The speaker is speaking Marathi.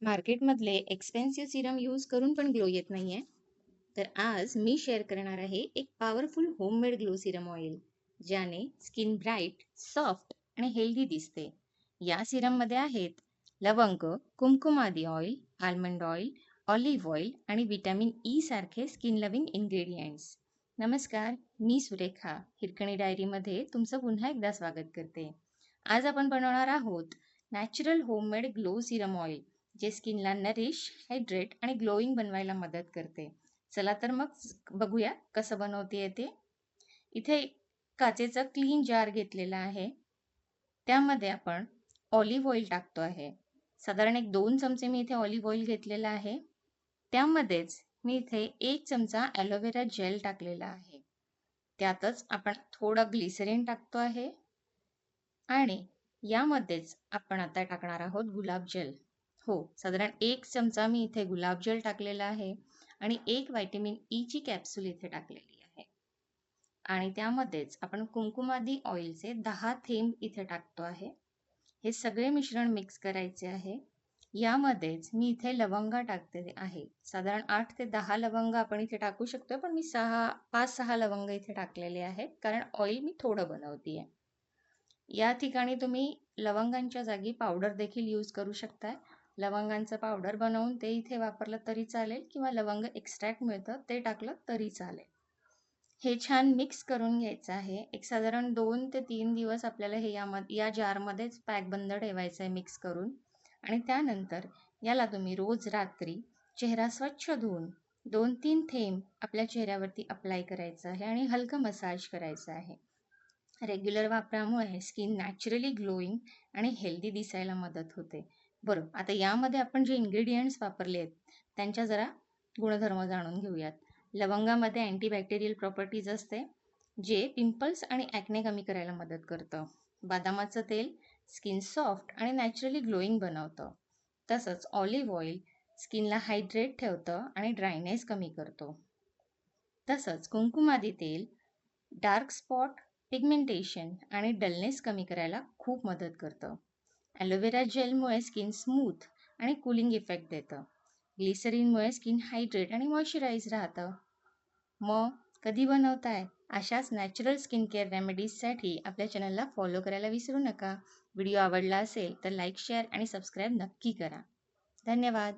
मार्केटमधले एक्सपेन्सिव्ह सिरम यूज करून पण ग्लो येत नाहीये. तर आज मी शेअर करणार आहे एक powerful homemade glow Serum oil, ज्याने स्किन ब्राईट, सॉफ्ट आणि हेल्दी दिसते. या सिरम मध्ये आहेत लवंग, Kumkumadi oil, almond oil, olive oil आणि विटॅमिन ई सारखे स्किन लव्हिंग इन्ग्रेडियंट्स. नमस्कार, मी सुरेखा हिरकणी डायरीमध्ये तुमचं पुन्हा एकदा स्वागत करते. आज आपण बनवणार आहोत natural homemade glow Serum oil, जे स्किनला नरिश, हायड्रेट आणि ग्लोईंग बनवायला मदत करते. चला तर मग बघूया कसं बनवते ते. इथे काचेचा क्लीन जार घेतलेला आहे. त्यामध्ये आपण ऑलिव्ह ऑइल टाकतो आहे. साधारण एक 2 चमचे मी इथे ऑलिव्ह ऑइल घेतलेला आहे. त्यामध्येच मी इथे 1 चमचा ॲलोवेरा जेल टाकलेला आहे. त्यातच आपण थोडं ग्लिसरीन टाकतो आहे आणि यामध्येच आपण आता टाकणार आहोत गुलाब जल. हो, साधारण 1 चमचा मी इथे गुलाब जल टाकलेला आहे आणि एक व्हिटॅमिन ई ची कॅप्सूल इथे टाकलेली आहे. आणि त्यामध्येच आपण कुमकुमादी ऑइलचे 10 थेंब इथे टाकतो आहे. हे सगळे मिश्रण मिक्स करायचे आहे. यामध्येच मी इथे लवंगा टाकते आहे. साधारण 8 ते 10 लवंग आपण इथे टाकू शकतो, पण मी 5-6 लवंग इथे टाकलेले आहेत, कारण ऑइल मी थोडं बनवते आहे. या ठिकाणी तुम्ही लवंगांच्या जागी पावडर देखील यूज करू शकताय. लवंगांचं पावडर बनवून ते इथे वापरलं तरी चालेल किंवा लवंग एक्स्ट्रॅक्ट मिळतं ते टाकलं तरी चालेल. हे छान मिक्स करून घ्यायचं आहे. एक साधारण 2 ते 3 दिवस आपल्याला हे या जारमध्येच पॅकबंद ठेवायचं आहे मिक्स करून. आणि त्यानंतर याला तुम्ही रोज रात्री चेहरा स्वच्छ धुवून 2-3 थेंब आपल्या चेहऱ्यावरती अप्लाय करायचं आहे आणि हलका मसाज करायचा आहे. रेग्युलर वापरामुळे स्किन नॅचरली ग्लोईंग आणि हेल्दी दिसायला मदत होते. बरं, आता यामध्ये आपण जे इन्ग्रेडियंट्स वापरले आहेत त्यांच्या जरा गुणधर्म जाणून घेऊयात. लवंगामध्ये अँटीबॅक्टेरियल प्रॉपर्टीज असते, जे पिंपल्स आणि ॲक्ने कमी करायला मदत करतं. बदामाचं तेल स्किन सॉफ्ट आणि नॅचरली ग्लोईंग बनवतं. तसंच ऑलिव्ह ऑइल स्किनला हायड्रेट ठेवतं आणि ड्रायनेस कमी करतो. तसंच कुंकुमादी तेल डार्क स्पॉट, पिगमेंटेशन आणि डलनेस कमी करायला खूप मदत करतं. ॲलोवेरा जेलमुळे स्किन स्मूथ आणि कूलिंग इफेक्ट देतं. ग्लिसरीनमुळे स्किन हायड्रेट आणि मॉइश्चराईज राहतं. मग कधी बनवताय? अशाच नॅचरल स्किन केअर रेमेडीजसाठी आपल्या चॅनलला फॉलो करायला विसरू नका. व्हिडिओ आवडला असेल तर लाईक, शेअर आणि सबस्क्राईब नक्की करा. धन्यवाद.